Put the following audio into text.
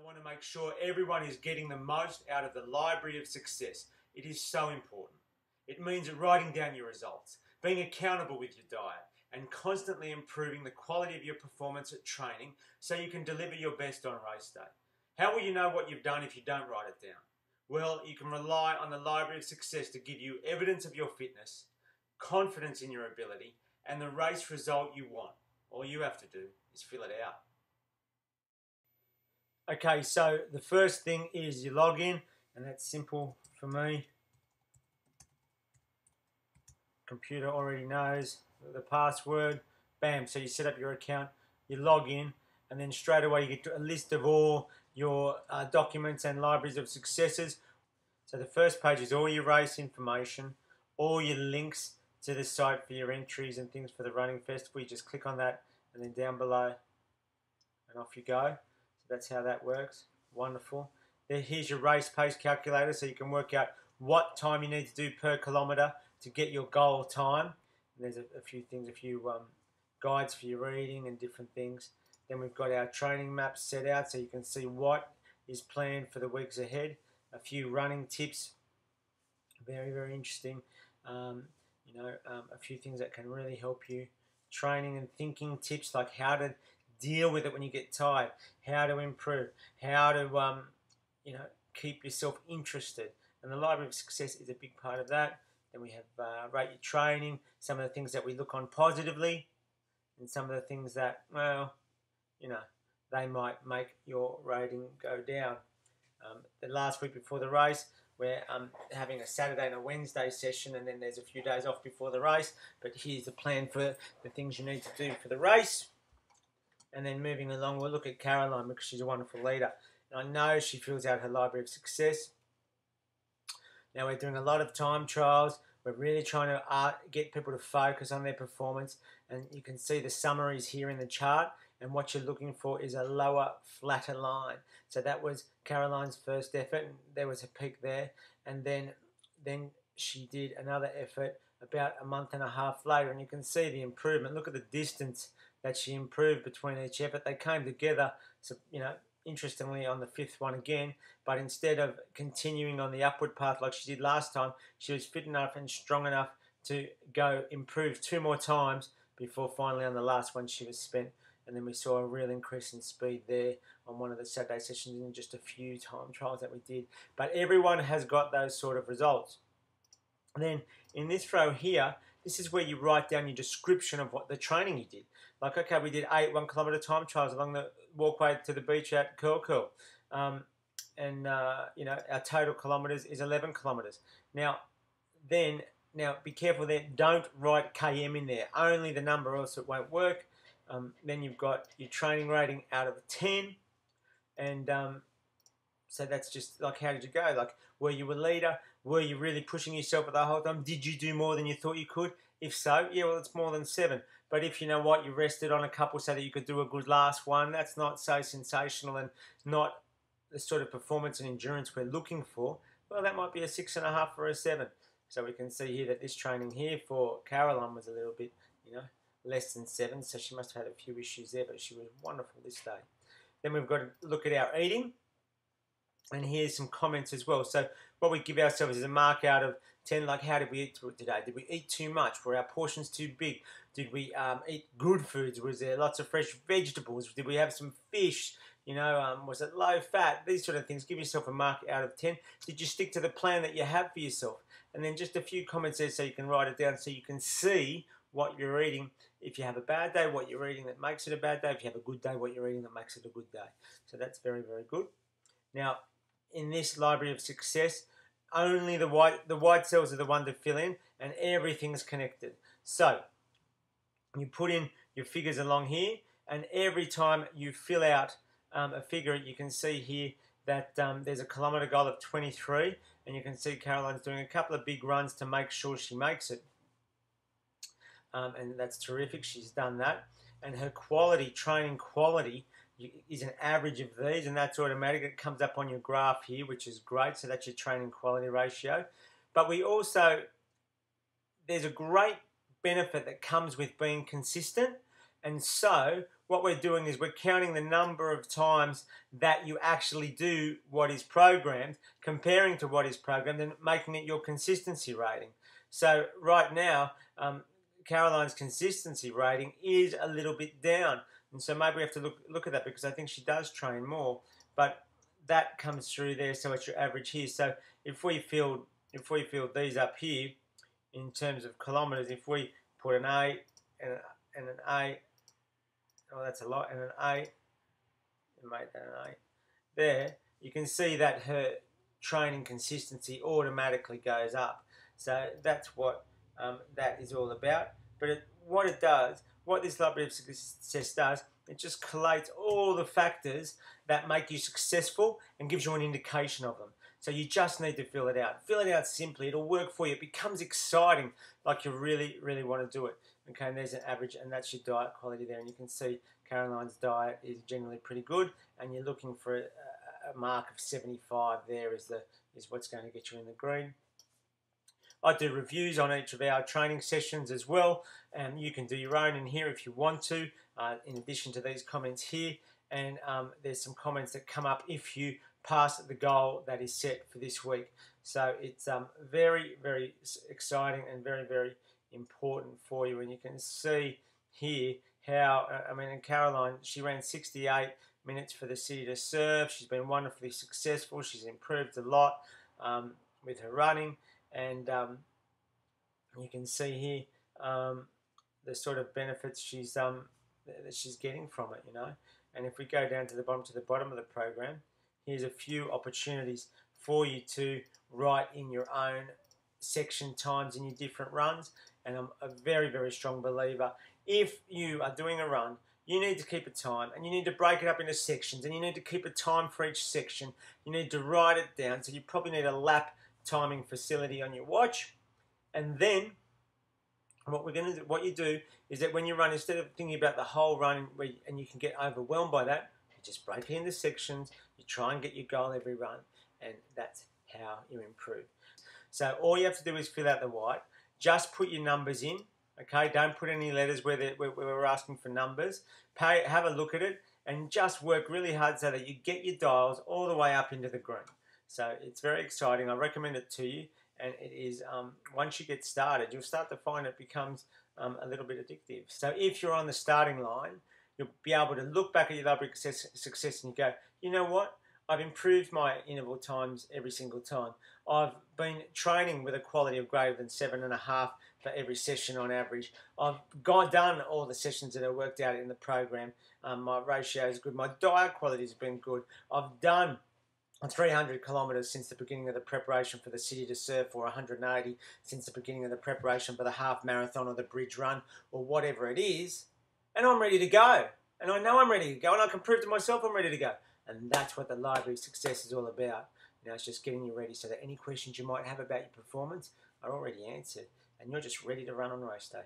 want to make sure everyone is getting the most out of the library of success. It is so important. It means writing down your results, being accountable with your diet, and constantly improving the quality of your performance at training so you can deliver your best on race day. How will you know what you've done if you don't write it down? Well, you can rely on the library of success to give you evidence of your fitness, confidence in your ability, and the race result you want. All you have to do is fill it out. Okay, so the first thing is you log in, and that's simple for me. Computer already knows the password. Bam, so you set up your account, you log in, and then straight away you get a list of all your documents and libraries of successes. So the first page is all your race information, all your links to the site for your entries and things for the running festival. You just click on that, and then down below, and off you go. So that's how that works. Wonderful. Then here's your race pace calculator, so you can work out what time you need to do per kilometre to get your goal time. And there's a few things, a few guides for your reading and different things. Then we've got our training maps set out so you can see what is planned for the weeks ahead. A few running tips, very, very interesting. A few things that can really help you. Training and thinking tips like how to deal with it when you get tired, how to improve, how to keep yourself interested. And the library of success is a big part of that. Then we have rate your training, some of the things that we look on positively, and some of the things that, well, they might make your rating go down. The last week before the race, we're having a Saturday and a Wednesday session, and then there's a few days off before the race. But here's the plan for the things you need to do for the race. And then moving along, we'll look at Caroline because she's a wonderful leader. And I know she fills out her library of success. Now we're doing a lot of time trials. We're really trying to get people to focus on their performance. And you can see the summaries here in the chart. And what you're looking for is a lower, flatter line. So that was Caroline's first effort. And there was a peak there. And then she did another effort about a month and a half later. And you can see the improvement. Look at the distance that she improved between each effort. They came together, so, interestingly on the fifth one again, but instead of continuing on the upward path like she did last time, she was fit enough and strong enough to go improve 2 more times before finally on the last one she was spent. And then we saw a real increase in speed there on one of the Saturday sessions in just a few time trials that we did. But everyone has got those sort of results. And then in this row here, this is where you write down your description of what the training you did. Like, okay, we did 8 1-kilometre time trials along the walkway to the beach at Curl Curl. Our total kilometres is 11 kilometres. Now, be careful there. Don't write KM in there. Only the number, or else it won't work. Then you've got your training rating out of 10. And so that's just like, how did you go? Like, were you a leader? Were you really pushing yourself the whole time? Did you do more than you thought you could? If so, yeah, well, it's more than 7. But if you know what, you rested on a couple so that you could do a good last one, that's not so sensational and not the sort of performance and endurance we're looking for. Well, that might be a 6.5 or a 7. So we can see here that this training here for Caroline was a little bit, less than 7. So she must have had a few issues there, but she was wonderful this day. Then we've got to look at our eating. And here's some comments as well. So what we give ourselves is a mark out of 10, like how did we eat today? Did we eat too much? Were our portions too big? Did we eat good foods? Was there lots of fresh vegetables? Did we have some fish? Was it low fat? These sort of things. Give yourself a mark out of 10. Did you stick to the plan that you have for yourself? And then just a few comments there so you can write it down so you can see what you're eating. If you have a bad day, what you're eating that makes it a bad day. If you have a good day, what you're eating that makes it a good day. So that's very, very good. Now, in this library of success, only the white cells are the one to fill in, and everything's connected. So you put in your figures along here, and every time you fill out a figure, you can see here that there's a kilometre goal of 23, and you can see Caroline's doing a couple of big runs to make sure she makes it. And that's terrific. She's done that. And her quality, training quality, is an average of these, and that's automatic. It comes up on your graph here, which is great. So that's your training quality ratio. But there's a great benefit that comes with being consistent. And so what we're doing is we're counting the number of times that you actually do what is programmed, comparing to what is programmed, and making it your consistency rating. So right now, Caroline's consistency rating is a little bit down, and so maybe we have to look at that, because I think she does train more, but that comes through there, so it's your average here. So if we fill these up here in terms of kilometres, if we put an A and an A, oh, that's a lot, and an A, and make that an A there, you can see that her training consistency automatically goes up. So that's what that is all about. But what this library of success does, it just collates all the factors that make you successful and gives you an indication of them. So you just need to fill it out. Fill it out simply. It'll work for you. It becomes exciting, like you really, really want to do it. Okay, and there's an average, and that's your diet quality there. And you can see Caroline's diet is generally pretty good, and you're looking for a mark of 75 there is what's going to get you in the green. I do reviews on each of our training sessions as well, and you can do your own in here if you want to, in addition to these comments here. And there's some comments that come up if you pass the goal that is set for this week. So it's very, very exciting and very, very important for you. And you can see here how, and Caroline, she ran 68 minutes for the City to Surf. She's been wonderfully successful. She's improved a lot with her running. And you can see here the sort of benefits that she's getting from it, you know. And if we go down to the bottom of the program, here's a few opportunities for you to write in your own section times in your different runs. And I'm a very, very strong believer, if you are doing a run, you need to keep a time, and you need to break it up into sections, and you need to keep a time for each section. You need to write it down. So you probably need a lap timing facility on your watch. And then what you do is that when you run, instead of thinking about the whole run and you can get overwhelmed by that, you just break it into sections. You try and get your goal every run, and that's how you improve. So all you have to do is fill out the white. Just put your numbers in. Okay, don't put any letters where we're asking for numbers. Have a look at it, and just work really hard so that you get your dials all the way up into the green. So it's very exciting. I recommend it to you, and it is, once you get started, you'll start to find it becomes a little bit addictive. So if you're on the starting line, you'll be able to look back at your library success and you go, you know what? I've improved my interval times every single time. I've been training with a quality of greater than 7.5 for every session on average. I've done all the sessions that I worked out in the program. My ratio is good. My diet quality has been good. I've done 300 kilometres since the beginning of the preparation for the City to Surf, or 180 since the beginning of the preparation for the half marathon or the bridge run or whatever it is. And I'm ready to go. And I know I'm ready to go, and I can prove to myself I'm ready to go. And that's what the library success is all about. You know, it's just getting you ready so that any questions you might have about your performance are already answered, and you're just ready to run on race day.